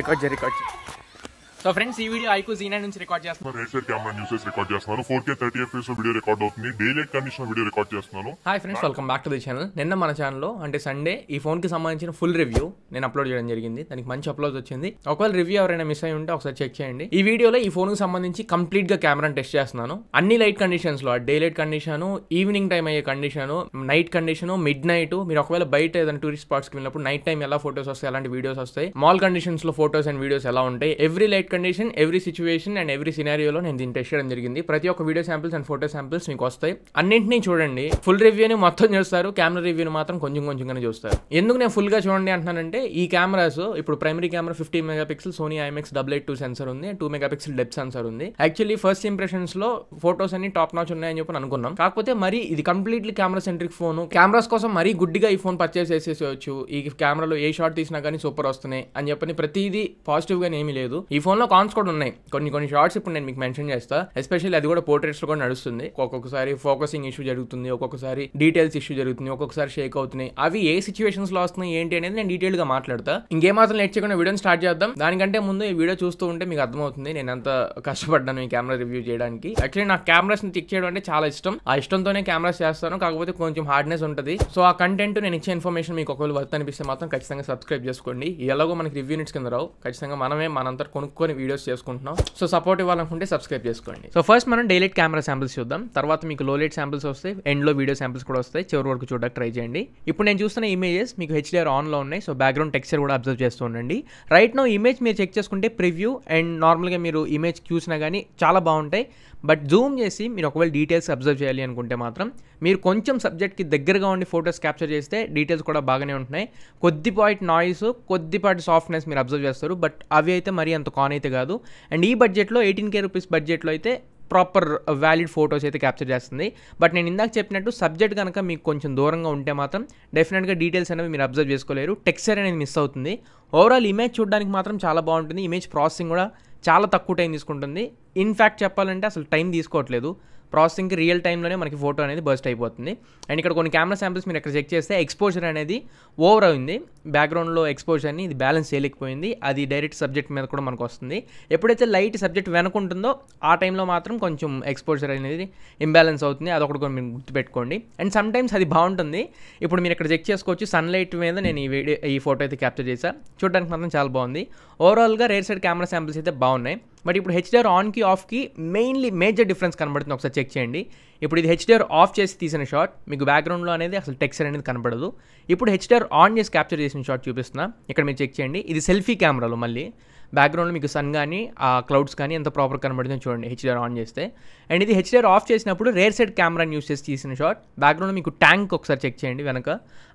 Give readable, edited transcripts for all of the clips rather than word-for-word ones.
Record so friends ఈ video iQOO Z9 నుంచి record చేస్తున్నాను. రైట్ సైడ్ కెమెరా న్యూసెస్ రికార్డ్ చేస్తున్నాను. 4K 30 FPS వీడియో రికార్డ్ అవుతుంది. Day light condition video record చేస్తున్నాను. Hi friends, welcome back to the channel. నిన్న మన ఛానల్లో అంటే సండే ఈ ఫోన్ కి సంబంధించిన ఫుల్ రివ్యూ నేను అప్లోడ్ చేయడం జరిగింది. దానికి మంచి అప్లోడ్ వచ్చింది. ఒకవేళ రివ్యూ ఎవరైనా మిస్ అయి ఉంటే ఒకసారి చెక్ చేయండి. ఈ వీడియోలో ఈ ఫోన్ కి సంబంధించి కంప్లీట్ గా కెమెరాని టెస్ట్ చేస్తున్నాను. అన్ని లైట్ కండిషన్స్ లో, day light condition, evening time అయ్యే condition, night condition, midnight, మీరు ఒకవేళ బయట ఏదైనా టూరిస్ట్ స్పాట్స్ కి వెళ్ళినప్పుడు నైట్ టైం ఎలా ఫోటోస్ వస్తాయి, అలాంటి వీడియోస్ వస్తాయి. మాల్ కండిషన్స్ లో ఫోటోస్ అండ్ వీడియోస్ ఎలా ఉంటాయి, every light condition, every situation and every సినారియోలో నేను దీన్ని టెస్ట్ చేయడం జరిగింది. ప్రతి ఒక్క video samples and photo samples మీకు వస్తాయి. అన్నింటినీ చూడండి. ఫుల్ రివ్యూని మొత్తం చూస్తారు, కెమెరా రివ్యూని మాత్రం కొంచెం కొంచెంగానే చూస్తారు. ఎందుకు నేను ఫుల్ గా చూడండి అంటున్నానంటే, ఈ కెమెరాస్ ఇప్పుడు primary camera 15 megapixel Sony IMX882 sensor ఉంది, 2 మెగాపిక్సెల్ డెప్త్ సెన్సర్ ఉంది. యాక్చువల్లీ ఫస్ట్ ఇంప్రెషన్స్ లో ఫోటోస్ అన్ని టాప్ నాచ్ ఉన్నాయని చెప్పి అనుకున్నాం. కాకపోతే మరి ఇది completely camera centric phone. Cameras కోసం మరీ గుడ్డిగా ఈ ఫోన్ పర్చేస్ చేసేసేవచ్చు. ఈ కెమెరాలో ఏ షాట్ తీసినా కానీ సూపర్ వస్తున్నాయి అని చెప్పని ప్రతిదీ పాజిటివ్ గానే ఏమీ లేదు. ఈ ఫోన్ లో కాన్స్ కూడా ఉన్నాయి. కొన్ని షార్ట్స్ ఇప్పుడు నేను మీకు మెన్షన్ చేస్తా. ఎస్పెషల్లీ అది కూడా పోర్ట్రేట్స్ లో కూడా నడుస్తుంది. ఒక్కొక్కసారి ఫోకసింగ్ ఇష్యూ జరుగుతుంది, ఒక్కొక్కసారి డీటెయిల్స్ ఇష్యూ జరుగుతుంది, ఒక్కొక్కసారి షేక్ అవుతున్నాయి. అవి ఏ సిచ్యువేషన్స్ లో వస్తున్నాయి ఏంటి అనేది నేను డీటెయిల్ గా మాట్లాడతా. ఇంకేమాత్రం లేట్ చేయకుండా వీడియోని స్టార్ట్ చేద్దాం. దానికంటే ముందు ఈ వీడియో చూస్తూ ఉంటే మీకు అర్థమవుతుంది నేను ఎంత కష్టపడ్డాను ఈ కెమెరా రివ్యూ చేయడానికి. యాక్చువల్లీ నాకు కెమెరాస్ ని చెక్ చేయడం అంటే చాలా ఇష్టం. ఆ ఇష్టంతోనే కెమెరాస్ చేస్తాను. కాకపోతే కొంచెం హార్డ్నెస్ ఉంటుంది. సో ఆ కంటెంట్ నేను ఇచ్చే ఇన్ఫర్మేషన్ మీకు ఒకవేళ వర్త్ అనిపిస్తే మాత్రం ఖచ్చితంగా సబ్స్క్రైబ్ చేసుకోండి. ఎలాగో మనకి రివ్యూ యూనిట్స్ కింద రావు, ఖచ్చితంగా మనంతా కొనుక్కొని వీడియోస్ చేసుకుంటున్నాం. సో సపోర్ట్ ఇవ్వాలనుకుంటే సబ్స్క్రైబ్ చేసుకోండి. సో ఫస్ట్ మనం డే లైట్ కెమెరా శాంపిల్స్ చూద్దాం. తర్వాత మీకు లో లైట్ శాంపిల్స్ వస్తాయి, ఎండ్ లో వీడియో శాంపిల్స్ కూడా వస్తాయి. చివరి వరకు చూడడానికి ట్రై చేయండి. ఇప్పుడు నేను చూస్తున్న ఇమేజెస్ మీకు HDR ఆన్ లో ఉన్నాయి. సో బ్యాక్గ్రౌండ్ టెక్స్చర్ కూడా అబ్జర్వ్ చేస్తూ ఉండండి. రైట్ నో ఇమేజ్ మీరు చెక్ చేసుకుంటే ప్రివ్యూ అండ్ నార్మల్గా మీరు ఇమేజ్ చూసినా కానీ చాలా బాగుంటాయి. బట్ జూమ్ చేసి మీరు ఒకవేళ డీటెయిల్స్ అబ్జర్వ్ చేయాలి అనుకుంటే మాత్రం మీరు కొంచెం సబ్జెక్ట్కి దగ్గరగా ఉండి ఫొటోస్ క్యాప్చర్ చేస్తే డీటెయిల్స్ కూడా బాగానే ఉంటున్నాయి. కొద్దిపాటి నాయిస్, కొద్దిపాటి సాఫ్ట్నెస్ మీరు అబ్జర్వ్ చేస్తారు. బట్ అవి అయితే మరీ అంత కాన్ అయితే కాదు. అండ్ ఈ బడ్జెట్లో 18K రూపీస్ బడ్జెట్లో అయితే ప్రాపర్ వ్యాలిడ్ ఫొటోస్ అయితే క్యాప్చర్ చేస్తుంది. బట్ నేను ఇందాక చెప్పినట్టు సబ్జెక్ట్ కనుక మీకు కొంచెం దూరంగా ఉంటే మాత్రం డెఫినెట్గా డీటెయిల్స్ అనేవి మీరు అబ్జర్వ్ చేసుకోలేరు. టెక్స్చర్ అనేది మిస్ అవుతుంది. ఓవరాల్ ఇమేజ్ చూడడానికి మాత్రం చాలా బాగుంటుంది. ఇమేజ్ ప్రాసెసింగ్ కూడా చాలా తక్కువ టైం తీసుకుంటుంది. ఇన్ఫ్యాక్ట్ చెప్పాలంటే అసలు టైం తీసుకోవట్లేదు. ప్రాసెసింగ్కి రియల్ టైంలోనే మనకి ఫోటో అనేది బర్స్ట్ అయిపోతుంది. అండ్ ఇక్కడ కొన్ని కెమెరా శాంపిల్స్ మీరు ఇక్కడ చెక్ చేస్తే ఎక్స్పోజర్ అనేది ఓవర్ అయింది. బ్యాక్గ్రౌండ్లో ఎక్స్పోజర్ని ఇది బ్యాలెన్స్ చేయలేకపోయింది. అది డైరెక్ట్ సబ్జెక్ట్ మీద కూడా మనకు వస్తుంది. ఎప్పుడైతే లైట్ సబ్జెక్ట్ వెనుకుంటుందో ఆ టైంలో మాత్రం కొంచెం ఎక్స్పోజర్ అనేది ఇంబ్యాలెన్స్ అవుతుంది. అదొకటి కూడా మీరు గుర్తుపెట్టుకోండి. అండ్ సమ్ టైమ్స్ అది బాగుంటుంది. ఇప్పుడు మీరు ఇక్కడ చెక్ చేసుకోవచ్చు, సన్లైట్ మీద నేను ఈ ఫోటో అయితే క్యాప్చర్ చేశాను. చూడడానికి మాత్రం చాలా బాగుంది. ఓవరాల్గా రేర్ సైడ్ కెమెరా శాంపిల్స్ అయితే బాగున్నాయి. బట్ ఇప్పుడు HDR ఆన్కి ఆఫ్కి మేజర్ డిఫరెన్స్ కనబడుతుంది. ఒకసారి చెక్ చేయండి. ఇప్పుడు ఇది HDR ఆఫ్ చేసి తీసిన షాట్, మీకు బ్యాక్గ్రౌండ్లో అనేది అసలు టెక్స్చర్ అనేది కనబడదు. ఇప్పుడు HDR ఆన్ చేసి క్యాప్చర్ చేసిన షాట్ చూపిస్తున్నా. ఇక్కడ మీరు చెక్ చేయండి. ఇది సెల్ఫీ కెమెరాలో మళ్ళీ బ్యాక్గ్రౌండ్లో మీకు సన్ కానీ ఆ క్లౌడ్స్ కానీ ఎంత ప్రాపర్ కనబడుతుందో చూడండి HDR ఆన్ చేస్తే. అండ్ ఇది HDR ఆఫ్ చేసినప్పుడు రేర్ సైడ్ కెమెరాని యూస్ చేసి తీసిన షాట్. బ్యాక్గ్రౌండ్లో మీకు ట్యాంక్ ఒకసారి చెక్ చేయండి. వెనక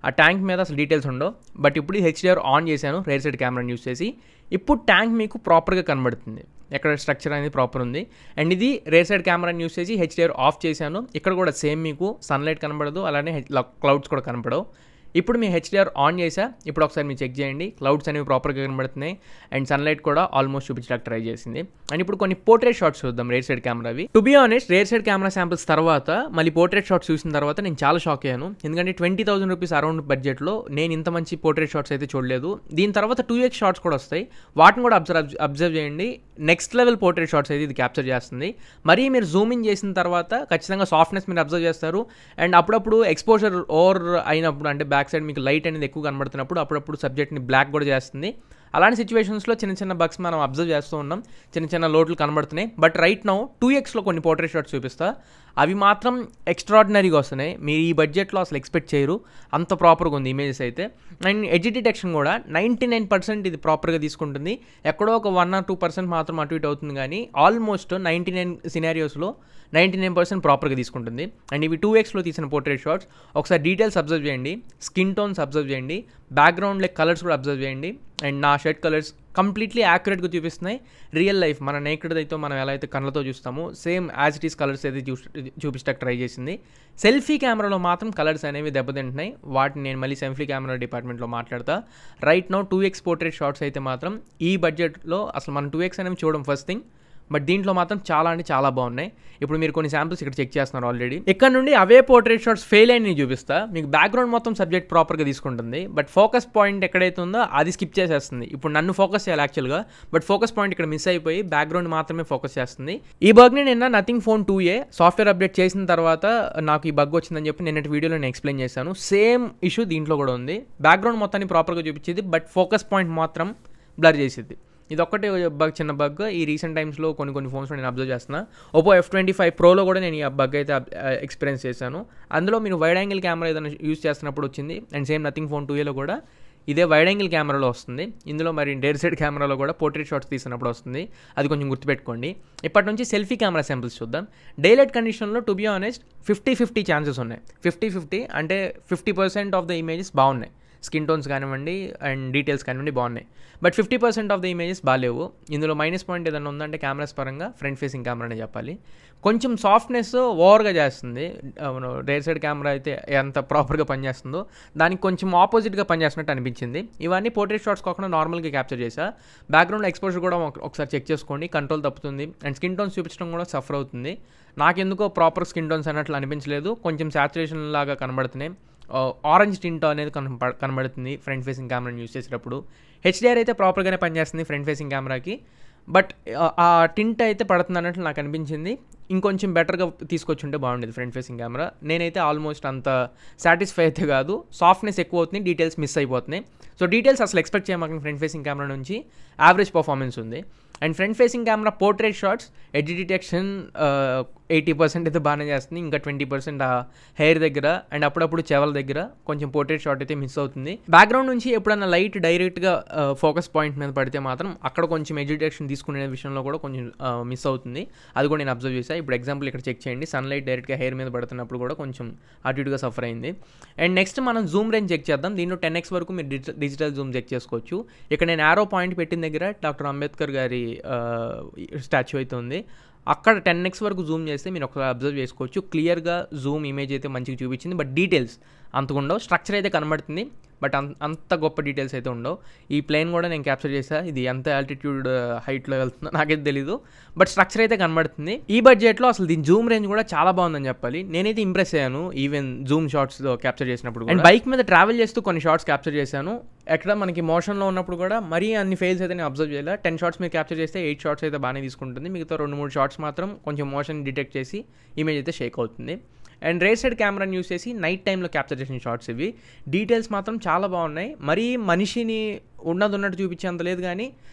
ఆ ట్యాంక్ మీద అసలు డీటెయిల్స్ ఉండవు. బట్ ఇప్పుడు HDR ఆన్ చేశాను రేర్ సైడ్ కెమెరాని యూస్ చేసి. ఇప్పుడు ట్యాంక్ మీకు ప్రాపర్గా కనబడుతుంది. ఎక్కడ స్ట్రక్చర్ అనేది ప్రాపర్ ఉంది. అండ్ ఇది రేర్ సైడ్ కెమెరాని యూస్ చేసి HDR ఆఫ్ చేశాను. ఇక్కడ కూడా సేమ్ మీకు సన్లైట్ కనబడదు, అలానే క్లౌడ్స్ కూడా కనపడవు. ఇప్పుడు మీ HDR ఆన్ చేసా. ఇప్పుడు ఒకసారి మీరు చెక్ చేయండి. క్లౌడ్స్ అనేవి ప్రాపర్గా కనబడుతున్నాయి అండ్ సన్లైట్ కూడా ఆల్మోస్ట్ చూపించడానికి ట్రై చేసింది. అండ్ ఇప్పుడు కొన్ని పోర్ట్రేట్ షాట్స్ చూద్దాం రేర్ సైడ్ కెమెరావి. To be honest, rear side camera samples తర్వాత మళ్ళీ పోర్ట్రేట్ షాట్స్ చూసిన తర్వాత నేను చాలా షాక్ అయ్యాను. ఎందుకంటే 20,000 రూపీస్ అరౌండ్ బడ్జెట్లో నేను ఇంత మంచి పోర్ట్రేట్ షాట్స్ అయితే చూడలేదు. దీని తర్వాత 2x షాట్స్ కూడా వస్తాయి. వాటిని కూడా అబ్జర్వ్ చేయండి. నెక్స్ట్ లెవెల్ పోర్ట్రేట్ షాట్స్ అయితే ఇది క్యాప్చర్ చేస్తుంది. మరీ మీరు జూమ్ ఇన్ చేసిన తర్వాత ఖచ్చితంగా సాఫ్ట్నెస్ మీరు అబ్జర్వ్ చేస్తారు. అండ్ అప్పుడప్పుడు ఎక్స్పోజర్ ఓవర్ అయినప్పుడు, అంటే బ్యాక్ సైడ్ మీకు లైట్ అనేది ఎక్కువ కనబడుతున్నప్పుడు అప్పుడప్పుడు సబ్జెక్ట్ని బ్లాక్ కూడా చేస్తుంది. అలాంటి సిచ్యువేషన్స్లో చిన్న బగ్స్ మనం అబ్జర్వ్ చేస్తూ ఉన్నాం. చిన్న లోట్లు కనబడుతున్నాయి. బట్ రైట్ నౌ 2xలో కొన్ని పోర్ట్రేట్ షాట్స్ చూపిస్తా. అవి మాత్రం ఎక్స్ట్రాడినరీగా వస్తున్నాయి. మీరు ఈ బడ్జెట్లో అసలు ఎక్స్పెక్ట్ చేయరు, అంత ప్రాపర్గా ఉంది ఇమేజెస్ అయితే. అండ్ ఎడ్జ్ డిటెక్షన్ కూడా 99% ఇది ప్రాపర్గా తీసుకుంటుంది. ఎక్కడో ఒక 1 or 2% మాత్రం అటు ఇటు అవుతుంది, కానీ ఆల్మోస్ట్ 99 సినారియోస్లో 99% ప్రాపర్గా తీసుకుంటుంది. అండ్ ఇవి 2xలో తీసిన పోర్ట్రేట్ షాట్స్. ఒకసారి డీటెయిల్స్ అబ్జర్వ్ చేయండి, స్కిన్ టోన్స్ అబ్జర్వ్ చేయండి, బ్యాక్గ్రౌండ్లో కలర్స్ కూడా అబ్జర్వ్ చేయండి. అండ్ నా షర్ట్ కలర్స్ కంప్లీట్లీ యాక్యురేట్గా చూపిస్తున్నాయి. రియల్ లైఫ్ మన నేకెడ్ అయితే మనం ఎలా అయితే కళ్ళతో చూస్తామో same as it is colours అయితే చూపించడానికి ట్రై చేసింది. సెల్ఫీ కెమెరాలో మాత్రం కలర్స్ అనేవి దెబ్బతింటున్నాయి. వాటిని నేను మళ్ళీ సెల్ఫీ కెమెరా డిపార్ట్మెంట్లో మాట్లాడతా. Right now 2x portrait shots అయితే మాత్రం ఈ బడ్జెట్లో అసలు మనం 2x అనేవి చూడడం ఫస్ట్ థింగ్. బట్ దీంట్లో మాత్రం చాలా అంటే చాలా బాగున్నాయి. ఇప్పుడు మీరు కొన్ని శాంపిల్స్ ఇక్కడ చెక్ చేస్తున్నారు ఆల్రెడీ. ఇక్కడ నుండి అవే పోర్ట్రేట్ షాట్స్ ఫెయిల్ అయినవి చూపిస్తా. మీకు బ్యాక్గ్రౌండ్ మొత్తం సబ్జెక్ట్ ప్రాపర్గా తీసుకుంటుంది, బట్ ఫోకస్ పాయింట్ ఎక్కడైతే ఉందో అది స్కిప్ చేసేస్తుంది. ఇప్పుడు నన్ను ఫోకస్ చేయాలి యాక్చువల్గా, బట్ ఫోకస్ పాయింట్ ఇక్కడ మిస్ అయిపోయి బ్యాక్గ్రౌండ్ మాత్రమే ఫోకస్ చేస్తుంది. ఈ బగ్ని నిన్న nothing phone 2a software update చేసిన తర్వాత నాకు ఈ బగ్ వచ్చిందని చెప్పి నిన్నటి వీడియోలో నేను ఎక్స్ప్లెయిన్ చేశాను. సేమ్ ఇష్యూ దీంట్లో కూడా ఉంది. బ్యాక్గ్రౌండ్ మొత్తాన్ని ప్రాపర్గా చూపించేది, బట్ ఫోకస్ పాయింట్ మాత్రం బ్లర్ చేసేది. ఇది ఒక్కటే బగ్, చిన్న బగ్. ఈ రీసెంట్ టైమ్స్లో కొన్ని ఫోన్స్లో నేను అబ్జర్వ్ చేస్తున్నా. Oppo F25 Proలో కూడా నేను ఈ బగ్ అయితే ఎక్స్పీరియన్స్ చేశాను. అందులో మీరు వైడ్ యాంగిల్ కెమెరా ఏదైనా యూస్ చేస్తున్నప్పుడు వచ్చింది. అండ్ సేమ్ నథింగ్ ఫోన్ 2aలో కూడా ఇదే వైడ్ యాంగిల్ కెమెరాలో వస్తుంది. ఇందులో మరి డేర్ సైడ్ కెమెరాలో కూడా పోర్ట్రేట్ షాట్స్ తీసినప్పుడు వస్తుంది. అది కొంచెం గుర్తుపెట్టుకోండి. ఇప్పటి నుంచి సెల్ఫీ కెమెరా శాంపిల్స్ చూద్దాం. డేలైట్ కండిషన్లో టు బి ఆనెస్ట్ 50-50 ఛాన్సెస్ ఉన్నాయి. 50-50 అంటే 50% ఆఫ్ ద ఇమేజెస్ బాగున్నాయి. స్కిన్ టోన్స్ కానివ్వండి అండ్ డీటెయిల్స్ కానివ్వండి బాగున్నాయి. బట్ 50% ఆఫ్ ద ఇమేజెస్ బాగాలేవు. ఇందులో మైనస్ పాయింట్ ఏదైనా ఉందంటే కెమెరాస్ పరంగా ఫ్రంట్ ఫేసింగ్ కెమెరానే చెప్పాలి. కొంచెం సాఫ్ట్నెస్ ఓవర్గా చేస్తుంది. రేర్ సైడ్ కెమెరా అయితే ఎంత ప్రాపర్గా పనిచేస్తుందో దానికి కొంచెం ఆపోజిట్గా పనిచేస్తున్నట్టు అనిపించింది. ఇవన్నీ పోర్ట్రేట్ షాట్స్ కాకుండా నార్మల్గా క్యాప్చర్ చేశా. బ్యాక్గ్రౌండ్ ఎక్స్పోజర్ కూడా ఒకసారి చెక్ చేసుకోండి, కంట్రోల్ తప్పుతుంది. అండ్ స్కిన్ టోన్స్ చూపించడం కూడా సఫర్ అవుతుంది. నాకెందుకో ప్రాపర్ స్కిన్ టోన్స్ అన్నట్లు అనిపించలేదు. కొంచెం సాచురేషన్ లాగా కనబడుతున్నాయి. ఆరెంజ్ టింట్ అనేది కనబడుతుంది ఫ్రంట్ ఫేసింగ్ కెమెరాని యూస్ చేసేటప్పుడు. HDR అయితే ప్రాపర్గానే పనిచేస్తుంది ఫ్రంట్ ఫేసింగ్ కెమెరాకి, బట్ ఆ టింట్ అయితే పడుతుంది అన్నట్లు నాకు అనిపించింది. ఇంకొంచెం బెటర్గా తీసుకొచ్చుంటే బాగుండేది ఫ్రంట్ ఫేసింగ్ కెమెరా. నేనైతే ఆల్మోస్ట్ అంత సాటిస్ఫై అయితే కాదు. సాఫ్ట్నెస్ ఎక్కువ అవుతుంది, డీటెయిల్స్ మిస్ అయిపోతున్నాయి. సో డీటెయిల్స్ అసలు ఎక్స్పెక్ట్ చేయమాకండి ఫ్రంట్ ఫేసింగ్ కెమెరా నుంచి. యావరేజ్ పర్ఫార్మెన్స్ ఉంది. And front facing camera portrait shots edge detection 80% అయితే బాగానే చేస్తుంది. ఇంకా 20% ఆ హెయిర్ దగ్గర అండ్ అప్పుడప్పుడు చెవల దగ్గర కొంచెం పోర్ట్రేట్ షాట్ అయితే మిస్ అవుతుంది. బ్యాక్గ్రౌండ్ నుంచి ఎప్పుడన్నా లైట్ డైరెక్ట్గా ఫోకస్ పాయింట్ మీద పడితే మాత్రం అక్కడ కొంచెం ఎడ్జ్ డిటెక్షన్ తీసుకునే విషయంలో కూడా కొంచెం మిస్ అవుతుంది. అది కూడా నేను అబ్జర్వ్ చేశాను. ఇప్పుడు ఎగ్జాంపుల్ ఇక్కడ చెక్ చేయండి. సన్లైట్ డైరెక్ట్గా హెయిర్ మీద పడుతున్నప్పుడు కూడా కొంచెం అటు ఇటుగా సఫర్ అయింది. అండ్ నెక్స్ట్ మనం జూమ్ రేంజ్ చెక్ చేద్దాం. దీంట్లో 10x వరకు మీరు డిజిటల్ జూమ్ చెక్ చేసుకోవచ్చు. ఇక్కడ నేను ఆరో పాయింట్ పెట్టిన దగ్గర డాక్టర్ అంబేద్కర్ గారి స్టాచ్యూ అయితే ఉంది. అక్కడ 10x వరకు జూమ్ చేస్తే మీరు ఒకసారి అబ్జర్వ్ చేసుకోవచ్చు. క్లియర్గా జూమ్ ఇమేజ్ అయితే మంచిగా చూపించింది, బట్ డీటెయిల్స్ అంతగా ఉండవు. స్ట్రక్చర్ అయితే కనబడుతుంది, బట్ అంత గొప్ప డీటెయిల్స్ అయితే ఉండవు. ఈ ప్లేన్ కూడా నేను క్యాప్చర్ చేసా. ఇది ఎంత ఆల్టిట్యూడ్ హైట్లో వెళ్తుందో నాకైతే తెలీదు, బట్ స్ట్రక్చర్ అయితే కనబడుతుంది. ఈ బడ్జెట్లో అసలు దీని జూమ్ రేంజ్ కూడా చాలా బాగుందని చెప్పాలి. నేనైతే ఇంప్రెస్ అయ్యాను ఈవెన్ జూమ్ షాట్స్ క్యాప్చర్ చేసినప్పుడు. అండ్ బైక్ మీద ట్రావెల్ చేస్తూ కొన్ని షాట్స్ క్యాప్చర్ చేశాను. ఎక్కడ మనకి మోషన్లో ఉన్నప్పుడు కూడా మరీ అన్ని ఫెయిల్స్ అయితే నేను అబ్జర్వ్ చేయాలి. 10 షాట్స్ మీరు క్యాప్చర్ చేస్తే 8 షాట్స్ అయితే బాగానే తీసుకుంటుంది. మిగతా 2-3 షాట్స్ మాత్రం కొంచెం మోషన్ డిటెక్ట్ చేసి ఇమేజ్ అయితే షేక్ అవుతుంది. అండ్ రేర్ సైడ్ కెమెరాని యూస్ చేసి నైట్ టైంలో క్యాప్చర్ చేసిన షాట్స్ ఇవి. డీటెయిల్స్ మాత్రం చాలా బాగున్నాయి. మరీ మనిషిని ఉన్నట్టు చూపించేంత లేదు, కానీ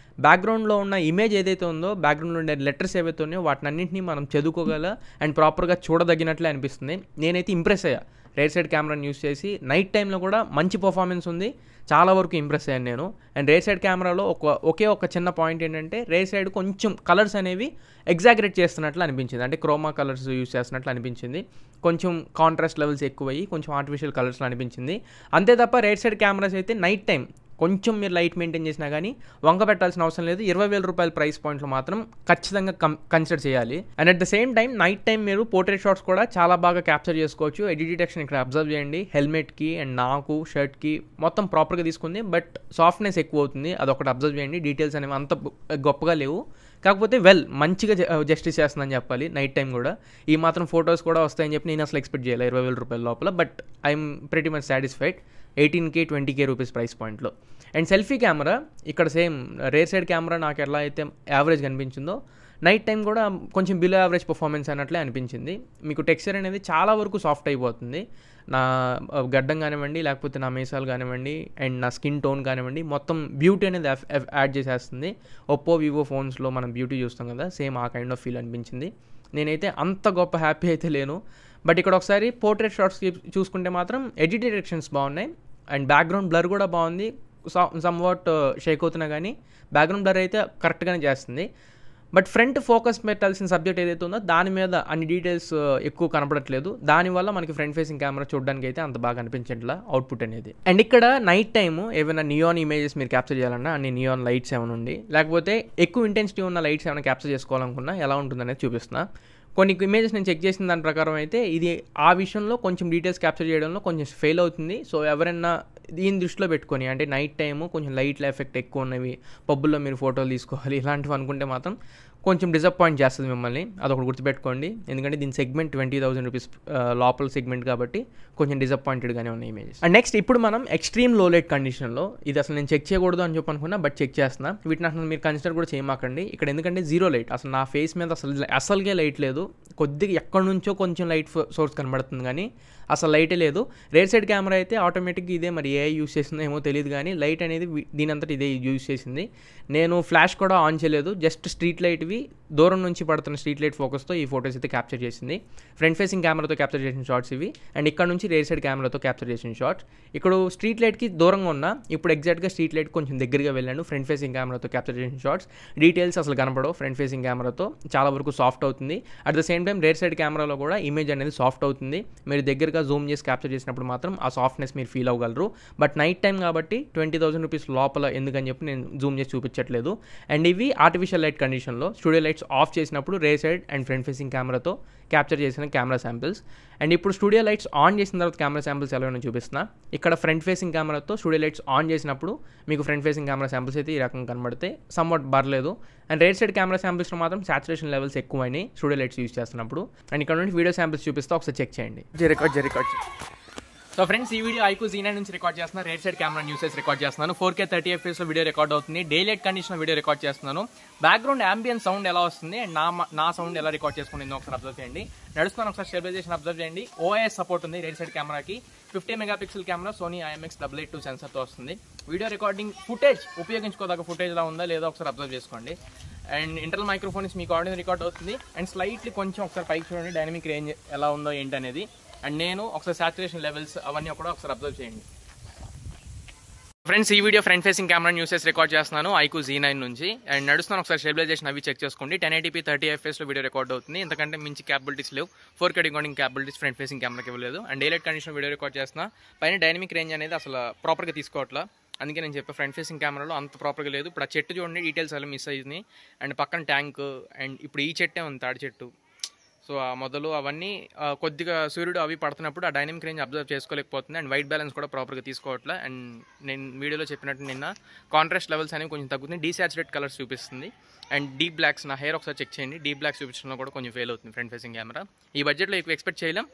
బ్యాక్గ్రౌండ్లో ఉన్న ఇమేజ్ ఏదైతే ఉందో, బ్యాక్గ్రౌండ్లో ఉండే లెటర్స్ ఏవైతే ఉన్నాయో వాటిని అన్నింటినీ మనం చదువుకోగల అండ్ ప్రాపర్గా చూడదగినట్లే అనిపిస్తుంది. నేనైతే ఇంప్రెస్ అయ్యా రేర్ సైడ్ కెమెరాని యూస్ చేసి. నైట్ టైంలో కూడా మంచి పర్ఫార్మెన్స్ ఉంది. చాలా వరకు ఇంప్రెస్ అయ్యాను నేను. అండ్ రేర్ సైడ్ కెమెరాలో ఒకే ఒక చిన్న పాయింట్ ఏంటంటే, రేర్ సైడ్ కొంచెం కలర్స్ అనేవి ఎగ్జాగరేట్ చేస్తున్నట్లు అనిపించింది. అంటే క్రోమా కలర్స్ యూస్ చేస్తున్నట్లు అనిపించింది. కొంచెం కాంట్రాస్ట్ లెవెల్స్ ఎక్కువయ్యి కొంచెం ఆర్టిఫిషియల్ కలర్స్లో అనిపించింది. అంతే తప్ప రేర్ సైడ్ కెమెరాస్ అయితే నైట్ టైం కొంచెం మీరు లైట్ మెయింటైన్ చేసినా కానీ వంక పెట్టాల్సిన అవసరం లేదు. 20,000 రూపాయల ప్రైస్ పాయింట్లో మాత్రం ఖచ్చితంగా కన్సిడర్ చేయాలి. And at the same time night time మీరు పోర్ట్రేట్ షాట్స్ కూడా చాలా బాగా క్యాప్చర్ చేసుకోవచ్చు. ఎడ్జ్ డిటెక్షన్ ఇక్కడ అబ్జర్వ్ చేయండి. హెల్మెట్కి అండ్ నాకు షర్ట్కి మొత్తం ప్రాపర్గా తీసుకుంది, బట్ సాఫ్ట్నెస్ ఎక్కువ అవుతుంది. అదొకటి అబ్జర్వ్ చేయండి. డీటెయిల్స్ అనేవి అంత గొప్పగా లేవు, కాకపోతే మంచిగా జస్టిస్ చేస్తుందని చెప్పాలి. నైట్ టైం కూడా ఈ మాత్రం ఫొటోస్ కూడా వస్తాయని చెప్పి నేను అసలు ఎక్స్పెక్ట్ చేయాలి 20,000 రూపాయల లోపల. But I'm pretty much satisfied 18K 20K rupees price పాయింట్లో. అండ్ సెల్ఫీ కెమెరా ఇక్కడ సేమ్ రేర్ సైడ్ కెమెరా నాకు ఎలా అయితే యావరేజ్ కనిపించిందో, నైట్ టైం కూడా కొంచెం బిలో యావరేజ్ పర్ఫార్మెన్స్ అన్నట్లే అనిపించింది. మీకు టెక్స్చర్ అనేది చాలా వరకు సాఫ్ట్ అయిపోతుంది. నా గడ్డం కానివ్వండి, లేకపోతే నా మీసాలు కానివ్వండి, అండ్ నా స్కిన్ టోన్ కానివ్వండి, మొత్తం బ్యూటీ అనేది యాడ్ చేసేస్తుంది. ఒప్పో వివో ఫోన్స్లో మనం బ్యూటీ చూస్తాం కదా, సేమ్ ఆ కైండ్ ఆఫ్ ఫీల్ అనిపించింది. నేనైతే అంత గొప్ప హ్యాపీ అయితే లేను. బట్ ఇక్కడ ఒకసారి పోర్ట్రేట్ షాట్స్ చూసుకుంటే మాత్రం ఎడ్జ్ డిటెక్షన్స్ బాగున్నాయి. అండ్ బ్యాక్గ్రౌండ్ బ్లర్ కూడా బాగుంది. సమ్వాట్ షేక్ అవుతున్నా కానీ బ్యాక్గ్రౌండ్ బ్లర్ అయితే కరెక్ట్గానే చేస్తుంది. బట్ ఫ్రంట్ ఫోకస్ పెట్టాల్సిన సబ్జెక్ట్ ఏదైతే ఉందో దాని మీద అన్ని డీటెయిల్స్ ఎక్కువ కనపడట్లేదు. దానివల్ల మనకి ఫ్రంట్ ఫేసింగ్ కెమెరా చూడడానికి అయితే అంత బాగా అనిపించట్లా అవుట్పుట్ అనేది. అండ్ ఇక్కడ నైట్ టైము ఏమైనా నియాన్ ఇమేజెస్ మీరు క్యాప్చర్ చేయాలన్నా అన్ని నియాన్ లైట్స్ ఏమైనా ఉండి, లేకపోతే ఎక్కువ ఇంటెన్సిటీ ఉన్న లైట్స్ ఏమైనా క్యాప్చర్ చేసుకోవాలనుకున్నా ఎలా ఉంటుందనేది చూపిస్తున్నా. కొన్ని ఇమేజెస్ నేను చెక్ చేసిన దాని ప్రకారం అయితే ఇది ఆ విషయంలో కొంచెం డీటెయిల్స్ క్యాప్చర్ చేయడంలో కొంచెం ఫెయిల్ అవుతుంది. సో ఎవరైనా దీన్ని దృష్టిలో పెట్టుకొని, అంటే నైట్ టైము కొంచెం లైట్ల ఎఫెక్ట్ ఎక్కువ ఉన్నవి, పబ్బుల్లో మీరు ఫోటోలు తీసుకోవాలి ఇలాంటివి అనుకుంటే మాత్రం కొంచెం డిసప్పాయింట్ చేస్తుంది మిమ్మల్ని, అదొకటి గుర్తుపెట్టుకోండి. ఎందుకంటే దీని సెగ్మెంట్ 20,000 రూపీస్ లోపల సెగ్మెంట్ కాబట్టి కొంచెం డిసప్పాయింటెడ్గానే ఉన్న ఇమేజెస్. అండ్ నెక్స్ట్ ఇప్పుడు మనం ఎక్స్ట్రీమ్ లో లైట్ కండిషన్లో, ఇది అసలు నేను చెక్ చేయకూడదు అని చెప్పి అనుకున్నా, బట్ చెక్ చేస్తున్నా. వీటిని అసలు మీరు కన్సిడర్ కూడా చేయమాకండి ఇక్కడ, ఎందుకంటే జీరో లైట్, అసలు నా ఫేస్ మీద అసలుగే లైట్ లేదు. కొద్దిగా ఎక్కడి నుంచో కొంచెం లైట్ సోర్స్ కనబడుతుంది కానీ అసలు లైటే లేదు. రేర్ సైడ్ కెమెరా అయితే ఆటోమేటిక్గా ఇదే మరి ఏ యూస్ చేసిందో ఏమో తెలియదు కానీ లైట్ అనేది దీని అంతటా ఇదే యూస్ చేసింది. నేను ఫ్లాష్ కూడా ఆన్ చేయలేదు, జస్ట్ స్ట్రీట్ లైట్వి దూరం నుంచి పడుతున్న స్ట్రీట్ లైట్ ఫోకస్తో ఈ ఫొటోస్ అయితే క్యాప్చర్ చేసింది. ఫ్రంట్ ఫేసింగ్ కెమెరాతో క్యాప్చర్ చేసిన షార్ట్స్ ఇవి. అండ్ ఇక్కడ నుంచి రేర్ సైడ్ కెమెరాతో క్యాప్చర్ చేసిన షార్ట్స్. ఇక్కడ స్ట్రీట్ లైట్కి దూరంగా ఉన్నా, ఇప్పుడు ఎగ్జాక్ట్గా స్ట్రీట్ లైట్ కొంచెం దగ్గరగా వెళ్ళాను. ఫ్రంట్ ఫేసింగ్ కెమెరాతో క్యాప్చర్ చేసిన షార్ట్స్. డీటెయిల్స్ అసలు కనపడవు ఫ్రంట్ ఫేసింగ్ కెమెరాతో, చాలా వరకు సాఫ్ట్ అవుతుంది. At the same time rare side కెమెరాలో కూడా ఇమేజ్ అనేది సాఫ్ట్ అవుతుంది. మీరు దగ్గరగా జూమ్ చేసి క్యాప్చర్ చేసినప్పుడు మాత్రం ఆ సాఫ్ట్నెస్ మీరు ఫీల్ అవ్వగలరు. బట్ నైట్ టైం కాబట్టి 20,000 రూపీస్ లోపల ఎందుకని చెప్పి నేను జూమ్ చేసి చూపించట్లేదు. అండ్ ఇవి ఆర్టిఫిషియల్ లైట్ కండిషన్లో స్టూడియో లైట్స్ ఆఫ్ చేసినప్పుడు rare side and front facing కెమెరాతో క్యాప్చర్ చేసిన కెమెరా శాంపిల్స్. అండ్ ఇప్పుడు స్టూడియో లైట్స్ ఆన్ చేసిన తర్వాత కెమెరా శాంపిల్స్ ఎలా నేను చూపిస్తున్నా. ఇక్కడ ఫ్రంట్ ఫేసింగ్ కెమెరాతో స్టూడియో లైట్స్ ఆన్ చేసినప్పుడు మీకు ఫ్రంట్ ఫేసింగ్ కెమెరా శాంపిల్స్ అయితే ఈ రకంగా కనబడితే సమ్వాట్ పర్లేదు. అండ్ రేర్ సైడ్ కెమెరా శాంపిల్స్లో మాత్రం సాచురేషన్ లెవెల్స్ ఎక్కువైనాయి స్టూడియో లైట్స్ యూస్ చేస్తున్నప్పుడు. అండ్ ఇక్కడ నుండి వీడియో శాంపిల్స్ చూపిస్తే ఒకసారి చెక్ చేయండి. రికార్డ్. సో ఫ్రెండ్స్, ఈ వీడియో ఐక్యూ Z9 నుంచి రికార్డ్ చేస్తున్నాను. రేర్ సైడ్ కెమెరా న్యూసెస్ రికార్డ్ చేస్తున్నాను. 4K 30 FPS లో వీడియో రికార్డ్ అవుతుంది. Day light condition video record చేస్తున్నాను. బ్యాక్గ్రౌండ్ అంబియన్ సౌండ్ ఎలా వస్తుంది అండ్ నా సౌండ్ ఎలా రికార్డ్ చేసుకుంటుందో ఒకసారి అబ్జర్వ్ చేయండి. నడుస్తున్నాను, ఒకసారి స్టెబిలైజేషన్ అబ్జర్వ్ చేయండి. OIS సపోర్ట్ ఉంది రేర్ సైడ్ కెమెరాకి. 50 మెగాపిక్సెల్ కెమెరా సోనీ IMX882 సెన్సర్తో వస్తుంది. వీడియో రికార్డింగ్ ఫుటేజ్ ఉపయోగించుకోదగ్గ ఫుటేజ్ లా ఉందా లేదా ఒకసారి అబ్జర్వ్ చేసుకోండి. అండ్ ఇంటర్నల్ మైక్రోఫోన్స్ మీకు ఆడియో రికార్డ్ అవుతుంది. అండ్ స్లైట్లీ కొంచెం ఒకసారి పైకి చూడండి డైనమిక్ రేంజ్ ఎలా ఉందో ఏంటి అనేది. అండ్ నేను ఒకసారి సాచురేషన్ లెవెల్స్ అవన్నీ కూడా ఒకసారి అబ్జర్వ్ చేయండి. ఫ్రెండ్స్, ఈ వీడియో ఫ్రంట్ ఫేసింగ్ కెమెరా న్యూసెస్ రికార్డ్ చేస్తున్నాను ఐక్యూ Z9 నుంచి. అండ్ నడుస్తున్నాను, ఒకసారి స్టెబిలైజేషన్ అవి చెక్ చేసుకోండి. 1080p 30 FPS లో వీడియో రికార్డ్ అవుతుంది. ఎందుకంటే మించి క్యాపబిలిటీస్ లేవు. 4K recording capabilities front facing కెమెరాకి ఇవ్వలేదు. And day light condition video record చేస్తున్నా. పైన డైనమిక్ రేంజ్ అనేది అసలు ప్రాపర్గా తీసుకోవట్లా. అందుకే నేను చెప్పే ఫ్రంట్ ఫేసింగ్ కెమెరాలో అంత ప్రాపర్గా లేదు. ఇప్పుడు ఆ చెట్టు చూడండి, డీటెయిల్స్ అలా మిస్ అయ్యింది. అండ్ పక్కన ట్యాంక్ అండ్ ఇప్పుడు ఈ చెట్టే ఉంది, తాడి చెట్టు. సో ఆ మొదలు అవన్నీ కొద్దిగా సూర్యుడు అవి పడుతున్నప్పుడు ఆ డైనమిక్ రేంజ్ అబ్జర్వ్ చేసుకోలేకపోతుంది. అండ్ వైట్ బ్యాలెన్స్ కూడా ప్రాపర్గా తీసుకోవట్లే. అండ్ నేను వీడియోలో చెప్పినట్టు నిన్న కాంట్రాస్ట్ లెవెల్స్ అనేవి కొంచెం తగ్గుతుంది. డీసాచురేట్ కలర్స్ చూపిస్తుంది. అండ్ డీప్ బ్లాక్స్, నా హెయిర్ ఒకసారి చెక్ చేయండి, డీప్ బ్లాక్స్ చూపించడంలో కూడా కొంచెం ఫెయిల్ అవుతుంది ఫ్రంట్ ఫేసింగ్ కెమెరా. ఈ బడ్జెట్లో ఎక్కువ ఎక్స్పెక్ట్ చేయలేం,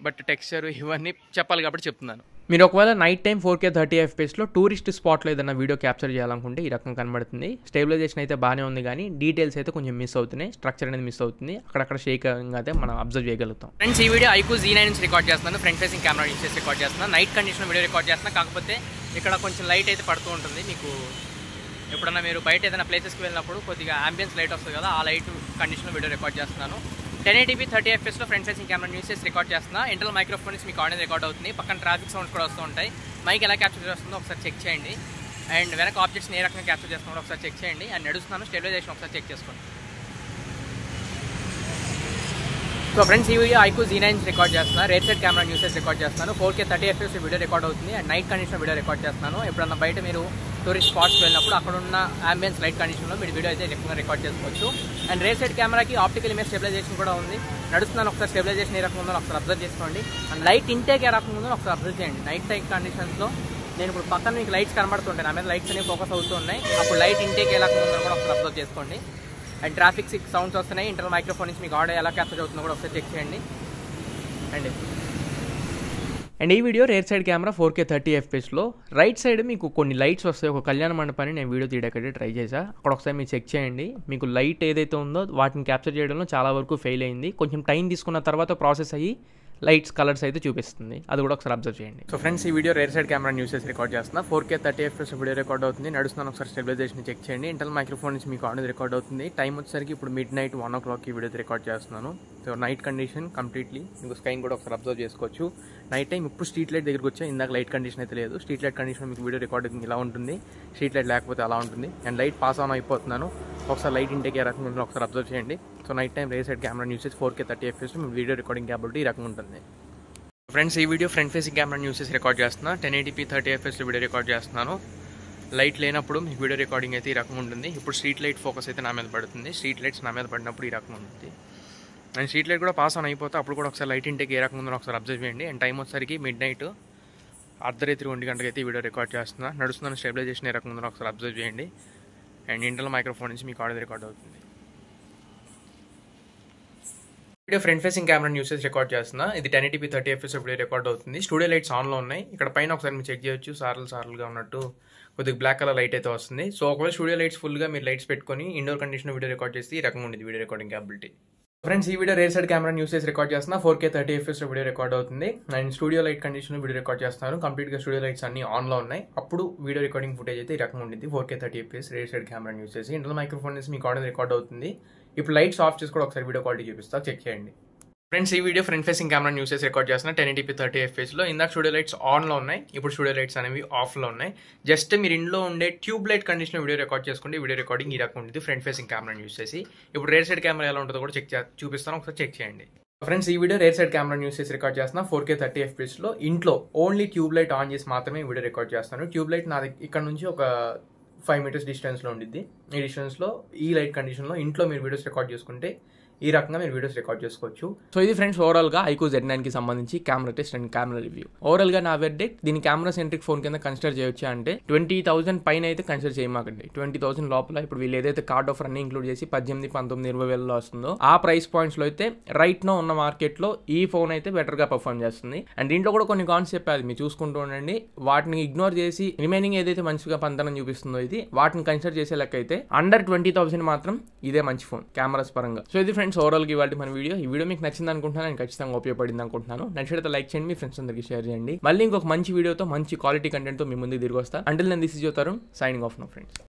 బట్ టెక్స్చర్ ఇవన్నీ చెప్పాలి కాబట్టి చెప్తున్నాను. మీరు ఒకవేళ నైట్ టైం 4K 30 FPS లో టూరిస్ట్ స్పాట్లో ఏదైనా వీడియో క్యాప్చర్ చేయాలనుకుంటే ఈ రకం కనబడుతుంది. స్టెబిలైజేషన్ అయితే బాగానే ఉంది కానీ డీటెయిల్స్ అయితే కొంచెం మిస్ అవుతున్నాయి. స్ట్రక్చర్ అనేది మిస్ అవుతుంది, అక్కడక్కడ షేక్ అయితే మనం అబ్జర్వ్ చేయగలుగుతాం. ఫ్రెండ్స్, ఈ వీడియో ఐక్యూ Z9 నుంచి రికార్డ్ చేస్తున్నాను. ఫ్రంట్ ఫేసింగ్ కెమెరా యూస్ చేసి రికార్డ్ చేస్తున్నాను. నైట్ కండిషన్ వీడియో రికార్డ్ చేస్తున్నా. కాకపోతే ఇక్కడ కొంచెం లైట్ అయితే పడుతూ ఉంటుంది. మీకు ఎప్పుడన్నా మీరు బయట ఏదైనా ప్లేసెస్కి వెళ్ళినప్పుడు కొద్దిగా అంబియన్స్ లైట్ వస్తుంది కదా, ఆ లైట్ కండిషన్లో వీడియో రికార్డ్ చేస్తున్నాను. 1080p 30 FPS లో ఫ్రంట్ ఫేసింగ్ కెమెరా యూస్ చేసి రికార్డ్ చేస్తున్నా. ఇంటర్నల్ మైక్రోఫోన్స్ మీకు ఆడియో రికార్డ్ అవుతుంది. పక్కన ట్రాఫిక్ సౌండ్స్ కూడా వస్తూ ఉంటాయి. మైక్ ఎలా క్యాప్చర్ చేస్తుందో ఒకసారి చెక్ చేయండి. అండ్ వెనక ఆబ్జెక్ట్స్ని ఏ రకంగా క్యాప్చర్ చేస్తున్నారో ఒకసారి చెక్ చేయండి. అండ్ నడుస్తున్నాను, స్టెబిలైజేషన్ ఒకసారి చెక్ చేసుకోండి. సో ఫ్రెండ్స్, ఈ వీడియో ఐక్యూ Z9 రికార్డ్ చేస్తున్నా. రేర్ సైడ్ కెమెరా యూస్ చేసి రికార్డ్ చేస్తున్నాను. 4K 30 FPS వీడియో రికార్డ్ అవుతుంది. And night condition video record చేస్తున్నాను. ఎప్పుడన్నా బయట మీరు టూరిస్ట్ స్పాట్స్కి వెళ్ళినప్పుడు అక్కడ ఉన్న అంబియన్స్ లైట్ కండిషన్లో మీరు వీడియో అయితే ఎక్కువగా రికార్డ్ చేసుకోవచ్చు. అండ్ రేర్ సైడ్ కెమెరాకి ఆప్టికల్ ఇమేజ్ స్టెబిలైజేషన్ కూడా ఉంది. నడుస్తున్నాను, ఒకసారి స్టెబిలైజేషన్ ఏ రకంగా ఉందో ఒకసారి అబ్జర్వ్ చేసుకోండి. అండ్ లైట్ ఇంటేక్ ఏ రకంగా ఉందో ఒకసారి అబ్జర్వ్ చేయండి. నైట్ టైం కండిషన్స్లో నేను ఇప్పుడు పక్కన మీకు లైట్స్ కనబడుతుంటాయి, నా మీద లైట్స్ అనేవి ఫోకస్ అవుతూ ఉన్నాయి. అప్పుడు లైట్ ఇంటేక్ ఏ రకంగా ఉందో కూడా ఒకసారి అబ్జర్వ్ చేసుకోండి. అండ్ ట్రాఫిక్ సౌండ్స్ వస్తున్నాయి. ఇంటర్నల్ మైక్రోఫోన్ నుంచి మీకు ఆడియో ఎలా క్యాప్చర్ అవుతుందో కూడా ఒకసారి చెక్ చేయండి. అండ్ ఈ video rare side camera 4K 30 FPS లో రైట్ సైడ్ మీకు కొన్ని లైట్స్ వస్తాయి. ఒక కళ్యాణ మండపాన్ని నేను వీడియో తీయడానికి ట్రై చేశా. అక్కడ ఒకసారి మీరు చెక్ చేయండి. మీకు లైట్ ఏదైతే ఉందో వాటిని క్యాప్చర్ చేయడంలో చాలా వరకు ఫెయిల్ అయింది. కొంచెం టైం తీసుకున్న తర్వాత ప్రాసెస్ అయ్యి లైట్స్ కలర్స్ అయితే చూపిస్తుంది. అది కూడా ఒకసారి అబ్జర్వ్ చేయండి. సో ఫ్రెండ్స్, ఈ video rare side camera use చేసి రికార్డ్ చేస్తున్నా. 4K 30 FPS వీడియో రికార్డ్ అవుతుంది. నడుస్తున్నాను, ఒకసారి స్టెబిలైజేషన్ చెక్ చేయండి. ఇంటర్నల్ మైక్రోఫోన్ నుంచి మీకు ఆడియో రికార్డ్ అవుతుంది. టైం వచ్చేసరికి ఇప్పుడు midnight 1 o'clock ఈ వీడియో రికార్డ్ చేస్తున్నాను. సో నైట్ కండిషన్ కంప్లీట్లీ మీకు స్కైన్ కూడా ఒకసారి అబ్జర్వ్ చేసుకోవచ్చు. నైట్ టైం ఇప్పుడు స్ట్రీట్ లైట్ దగ్గరికి వచ్చా, ఇందాక లైట్ కండిషన్ అయితే లేదు. స్ట్రీట్ లైట్ కండిషన్ మీకు వీడియో రికార్డింగ్ ఇలా ఉంటుంది, స్ట్రీట్ లైట్ లేకపోతే అలా ఉంటుంది. అండ్ లైట్ పాస్ ఆన్ అయిపోతున్నాను. ఒకసారి లైట్ ఇంటేక్ ఏ రకంగా ఉందో ఒకసారి అబ్జర్వ్ చేయండి. So night time rare side camera use చేసి 4K 30 FPS మీ వీడియో రికార్డింగ్ క్యాపబిలిటీ ఈ రకంగా ఉంటుంది. ఫ్రెండ్స్, ఈ video front facing camera use చేసి రికార్డ్ చేస్తున్నా. 1080p 30 FPS వీడియో రికార్డ్ చేస్తున్నాను. లైట్ లేనప్పుడు మీకు వీడియో రికార్డింగ్ అయితే ఈ రకంగా ఉంటుంది. ఇప్పుడు స్ట్రీట్ లైట్ ఫోకస్ అయితే నా మీద పడుతుంది. స్ట్రీట్ లైట్స్ నా మీద పడినప్పుడు ఈ రకంగా ఉంటుంది. అండ్ స్ట్రీట్ లైట్ కూడా పాస్ ఆన్ అయిపోతే అప్పుడు కూడా ఒకసారి లైట్ ఇంటేక్ ఏ రకంగా ఉందో ఒకసారి అబ్జర్వ్ చేయండి. అండ్ టైం వచ్చేసరికి midnight అర్ధరాత్రి 1 గంటకి అయితే ఈ వీడియో రికార్డ్ చేస్తున్నా. నడుస్తున్నాను, స్టెబిలైజేషన్ ఏ రకంగా ఉందో ఒకసారి అబ్జర్వ్ చేయండి. అండ్ ఇంటర్నల్ మైక్రోఫోన్ నుంచి మీకు ఆడియో రికార్డ్ అవుతుంది. Video front facing camera usage record చేస్తున్నా. ఇది 1080p 30 fps వీడియో రికార్డ్ అవుతుంది. స్టూడియో లైట్స్ ఆన్లో ఉన్నాయి. ఇక్కడ పైన ఒకసారి మీరు చెక్ చేయొచ్చు, సార్లుగా ఉన్నట్టు కొద్దిగా బ్లాక్ కలర్ లైట్ అయితే వస్తుంది. సో ఒకవేళ స్టూడియో లైట్స్ ఫుల్గా మీరు లైట్స్ పెట్టుకొని ఇండోర్ కండిషన్ వీడియో రికార్డ్ చేస్తే ఈ రకంగా ఉండేది వీడియో రికార్డింగ్ క్యాపబిలిటీ. ఫ్రెండ్స్, ఈ video rare side camera usage record చేస్తున్నా. 4K 30 fps వీడియో రికార్డ్ అవుతుంది. And studio light condition video record చేస్తున్నాను. కంప్లీట్గా స్టూడియో లైట్స్ అన్ని ఆన్లో ఉన్నాయి. అప్పుడు వీడియో రికార్డింగ్ ఫుటేజ్ అయితే ఈ రకంగా ఉంటుంది. 4K 30 fps rare side camera use చేసి ఇంటర్నల్ మైక్రోఫోన్ నుంచి మీకు ఆడియో రికార్డ్ అవుతుంది. ఇప్పుడు లైట్స్ ఆఫ్ చేసి కూడా ఒకసారి వీడియో క్వాలిటీ చూపిస్తా, చెక్ చేయండి. ఫ్రెండ్స్, ఈ video front facing camera usage record చేస్తున్నా 1080p 30 fps లో. ఇందాక స్టూడియో లైట్స్ ఆన్లో ఉన్నాయి, ఇప్పుడు స్టూడియో లైట్స్ అనేవి ఆఫ్లో ఉన్నాయి. జస్ట్ మీరు ఇంట్లో ఉండే tube light condition video record చేసుకుంటే వీడియో రికార్డింగ్ ఈ రకం ఉంటుంది ఫ్రంట్ ఫేసింగ్ కెమెరా యూస్ చేసి. ఇప్పుడు రేర్ సైడ్ కెమెరా ఎలా ఉంటుందో కూడా చూపిస్తాను, ఒకసారి చెక్ చేయండి. ఫ్రెండ్స్, ఈ video rare side camera use చేసి రికార్డ్ చేస్తున్నా 4K 30 fps లో. ఇంట్లో ఓన్లీ ట్యూబ్ లైట్ ఆన్ చేసి మాత్రమే వీడియో రికార్డ్ చేస్తాను. ట్యూబ్ లైట్ నాది ఇక్కడ నుంచి ఒక 5 meters డిస్టెన్స్లో ఉండిద్ది. ఈ డిస్టెన్స్లో ఈ లైట్ కండిషన్లో ఇంట్లో మీరు వీడియోస్ రికార్డ్ చేసుకుంటే ఈ రకంగా మీరు వీడియోస్ రికార్డ్ చేసుకోవచ్చు. సో ఇది ఫ్రెండ్స్ ఓవరాల్గా iQOO Z9 కి సంబంధించి camera test and camera review. ఓవరాల్గా నా వెర్డిక్ట్, దీని కెమెరా సెంట్రిక్ ఫోన్ కింద కన్సిడర్ చేయొచ్చు అంటే 20,000 పైన అయితే కన్సిడర్ చేయమాకండి. 20,000 లోపల ఇప్పుడు వీళ్ళు ఏదైతే కార్డ్ ఆఫర్ అన్ని ఇంక్లూడ్ చేసి 18, 19, 20 వేలలో వస్తుందో ఆ ప్రైస్ పాయింట్స్లో అయితే రైట్ నో ఉన్న మార్కెట్లో ఈ ఫోన్ అయితే బెటర్గా పర్ఫామ్ చేస్తుంది. అండ్ దీంట్లో కూడా కొన్ని కాన్స్ చెప్పాలి, మీరు చూసుకుంటూ ఉండండి. వాటిని ఇగ్నోర్ చేసి రిమైనింగ్ ఏదైతే మంచిగా పంతనం చూపిస్తుందో ఇది వాటిని కన్సిడర్ చేసే లెక్క అయితే అండర్ 20,000 మాత్రం ఇదే మంచి ఫోన్ కెమెరాస్ పరంగా. సో ఇది ఫ్రెండ్స్ ఓవరాల్గా ఇవాళ మన వీడియో. ఈ వీడియో మీకు నచ్చింది అనుకుంటున్నాను, నేను ఖచ్చితంగా ఉపయోగపడింది అనుకుంటున్నాను. నచ్చితే లైక్ చేయండి, మీ ఫ్రెండ్స్ అందరికీ షేర్ చేయండి. మళ్ళీ ఇంకొక మంచి వీడియోతో మంచి క్వాలిటీ కంటెంట్తో మీ ముందుకు తిరిగి వస్తా. Until then this is your Tarun signing off now friends.